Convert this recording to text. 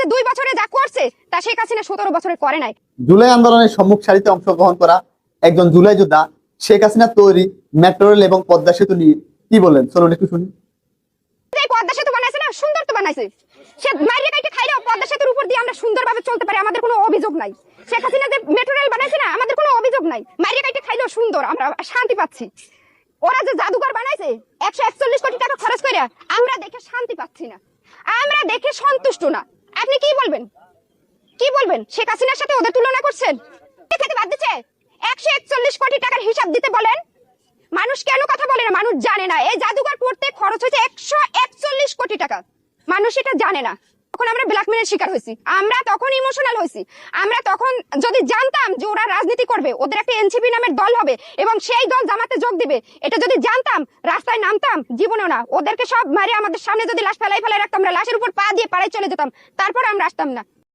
যে 2 বছরে যা করছে তা শেখ হাসিনা 17 বছরে করে নাই। জুলাই আন্দোলনের সম্মুখ সারিতে অংশগ্রহণ করা একজন জুলাই যোদ্ধা শেখ হাসিনা তৈরি মেট্রো রেল এবং পদ্মা সেতু নিয়ে কি বলেন, চলুন একটু শুনি। এই পদ্মা সেতু বানাইছে না, সুন্দর তো বানাইছে। সে মাইরে কাইটে খাইলেও পদ্মা সেতুর উপর দিয়ে আমরা সুন্দরভাবে চলতে পারি, আমাদের কোনো অভিযোগ নাই। শেখ হাসিনা যে মেট্রো রেল বানাইছে না, আমাদের কোনো অভিযোগ নাই। মাইরে কাইটে খাইলেও সুন্দর, আমরা শান্তি পাচ্ছি। ওরা যে জাদুঘর বানাইছে 141 কোটি টাকা খরচ করে, আমরা দেখে শান্তি পাচ্ছি না, আমরা দেখে সন্তুষ্ট না। আপনি কি বলবেন, কি বলবেন? শেখ হাসিনার সাথে ওদের তুলনা করছেন? খেতে বাদ দিচ্ছে 141 কোটি টাকার হিসাব দিতে বলেন। মানুষ কেন কথা বলে না? মানুষ জানে না এই জাদুঘর করতে খরচ হয়েছে 141 কোটি টাকা। মানুষ এটা জানে না। তখন আমরা ব্ল্যাকমেলের শিকার হয়েছি, আমরা তখন ইমোশনাল হয়েছি। আমরা তখন যদি জানতাম যে ওরা রাজনীতি করবে, ওদের একটা এনসিপি নামের দল হবে এবং সেই দল জামাতে যোগ দিবে, এটা যদি জানতাম রাস্তায় নামতাম জীবনেও না। ওদেরকে সব মারে আমাদের সামনে যদি লাশ ফেলাই রাখতাম, আমরা লাশের উপর পা দিয়ে পাড়ায় চলে যেতাম, তারপর আমরা আসতাম না।